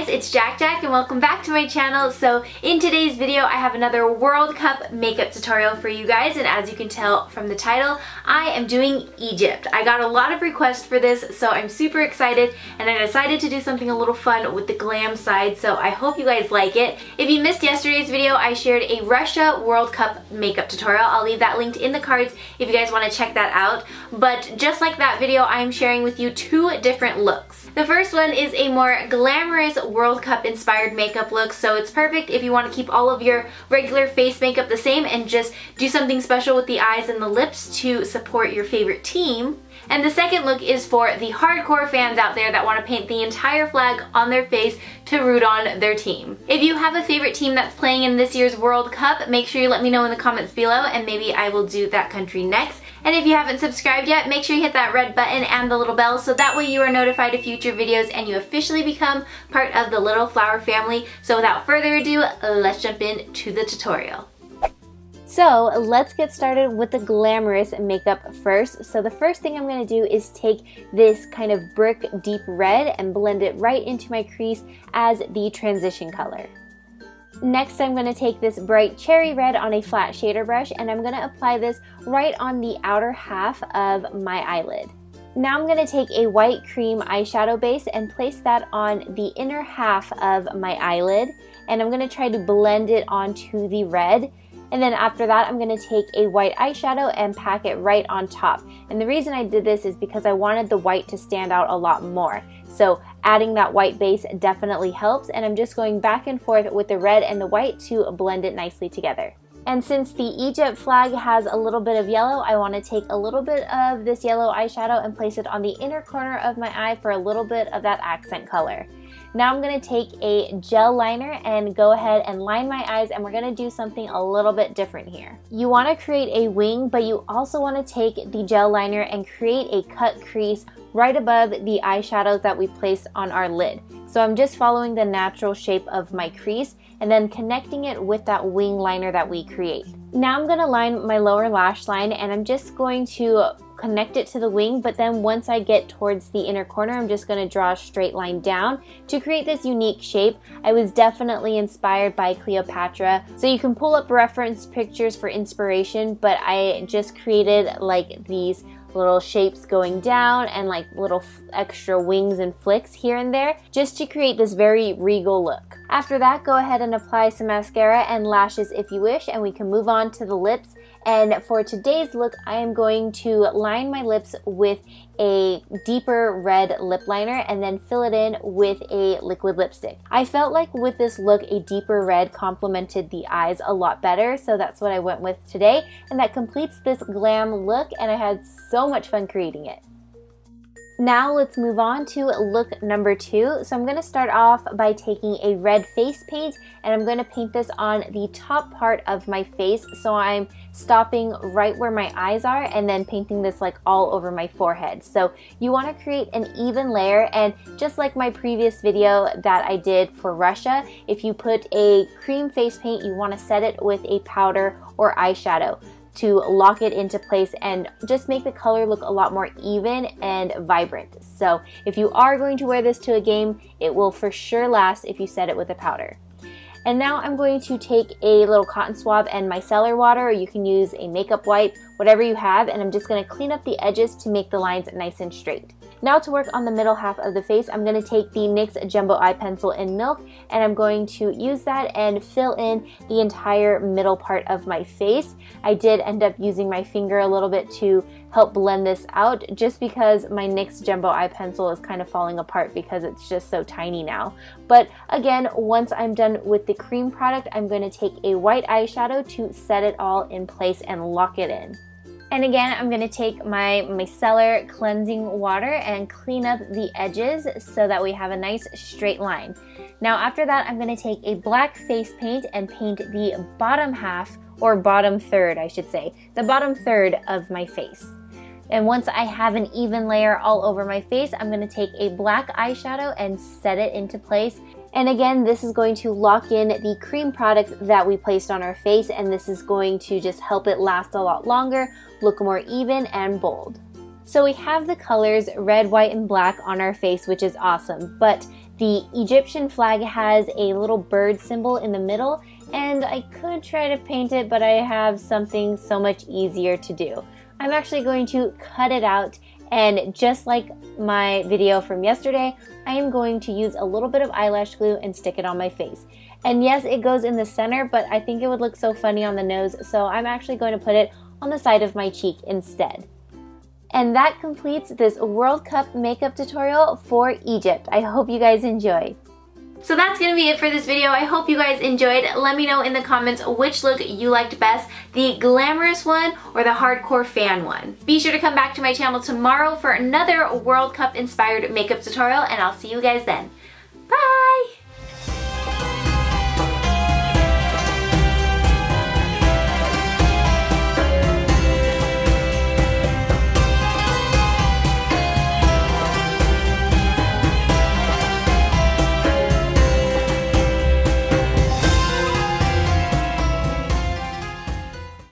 guys, it's JaaackJack and welcome back to my channel. So in today's video I have another World Cup makeup tutorial for you guys, and as you can tell from the title, I am doing Egypt. I got a lot of requests for this, so I'm super excited and I decided to do something a little fun with the glam side, so I hope you guys like it. If you missed yesterday's video, I shared a Russia World Cup makeup tutorial. I'll leave that linked in the cards if you guys want to check that out. But just like that video, I'm sharing with you two different looks. The first one is a more glamorous World Cup inspired makeup look, so it's perfect if you want to keep all of your regular face makeup the same and just do something special with the eyes and the lips to support your favorite team. And the second look is for the hardcore fans out there that want to paint the entire flag on their face to root on their team. If you have a favorite team that's playing in this year's World Cup, make sure you let me know in the comments below and maybe I will do that country next. And if you haven't subscribed yet, make sure you hit that red button and the little bell so that way you are notified of future videos and you officially become part of the Little Flower family. So without further ado, let's jump into the tutorial. So let's get started with the glamorous makeup first. So the first thing I'm going to do is take this kind of brick deep red and blend it right into my crease as the transition color. Next, I'm going to take this bright cherry red on a flat shader brush and I'm going to apply this right on the outer half of my eyelid. Now I'm going to take a white cream eyeshadow base and place that on the inner half of my eyelid, and I'm going to try to blend it onto the red. And then after that, I'm going to take a white eyeshadow and pack it right on top. And the reason I did this is because I wanted the white to stand out a lot more. So adding that white base definitely helps, and I'm just going back and forth with the red and the white to blend it nicely together. And since the Egypt flag has a little bit of yellow, I want to take a little bit of this yellow eyeshadow and place it on the inner corner of my eye for a little bit of that accent color. Now I'm going to take a gel liner and go ahead and line my eyes, and we're going to do something a little bit different here. You want to create a wing, but you also want to take the gel liner and create a cut crease right above the eyeshadows that we placed on our lid. So I'm just following the natural shape of my crease and then connecting it with that wing liner that we create. Now I'm going to line my lower lash line and I'm just going to connect it to the wing, but then once I get towards the inner corner, I'm just going to draw a straight line down to create this unique shape. I was definitely inspired by Cleopatra, so you can pull up reference pictures for inspiration, but I just created like these little shapes going down and like little extra wings and flicks here and there just to create this very regal look. After that, go ahead and apply some mascara and lashes if you wish, and we can move on to the lips. And for today's look, I am going to line my lips with a deeper red lip liner and then fill it in with a liquid lipstick. I felt like with this look, a deeper red complemented the eyes a lot better, so that's what I went with today, and that completes this glam look, and I had so much fun creating it. Now let's move on to look number 2. So I'm going to start off by taking a red face paint and I'm going to paint this on the top part of my face. So I'm stopping right where my eyes are and then painting this like all over my forehead. So you want to create an even layer, and just like my previous video that I did for Russia, if you put a cream face paint, you want to set it with a powder or eyeshadow to lock it into place and just make the color look a lot more even and vibrant. So if you are going to wear this to a game, it will for sure last if you set it with a powder. And now I'm going to take a little cotton swab and micellar water, or you can use a makeup wipe, whatever you have, and I'm just going to clean up the edges to make the lines nice and straight. Now to work on the middle half of the face, I'm going to take the NYX Jumbo Eye Pencil in Milk and I'm going to use that and fill in the entire middle part of my face. I did end up using my finger a little bit to help blend this out, just because my NYX Jumbo Eye Pencil is kind of falling apart because it's just so tiny now. But again, once I'm done with the cream product, I'm going to take a white eyeshadow to set it all in place and lock it in. And again, I'm going to take my micellar cleansing water and clean up the edges so that we have a nice straight line. Now after that, I'm going to take a black face paint and paint the bottom half, or bottom third I should say, the bottom third of my face. And once I have an even layer all over my face, I'm going to take a black eyeshadow and set it into place. And again, this is going to lock in the cream product that we placed on our face, and this is going to just help it last a lot longer, look more even and bold. So we have the colors red, white, and black on our face, which is awesome, but the Egyptian flag has a little bird symbol in the middle, and I could try to paint it, but I have something so much easier to do. I'm actually going to cut it out, and just like my video from yesterday, I am going to use a little bit of eyelash glue and stick it on my face. And yes, it goes in the center, but I think it would look so funny on the nose, so I'm actually going to put it on the side of my cheek instead. And that completes this World Cup makeup tutorial for Egypt. I hope you guys enjoy. So that's gonna be it for this video. I hope you guys enjoyed. Let me know in the comments which look you liked best, the glamorous one or the hardcore fan one. Be sure to come back to my channel tomorrow for another World Cup inspired makeup tutorial, and I'll see you guys then. Bye!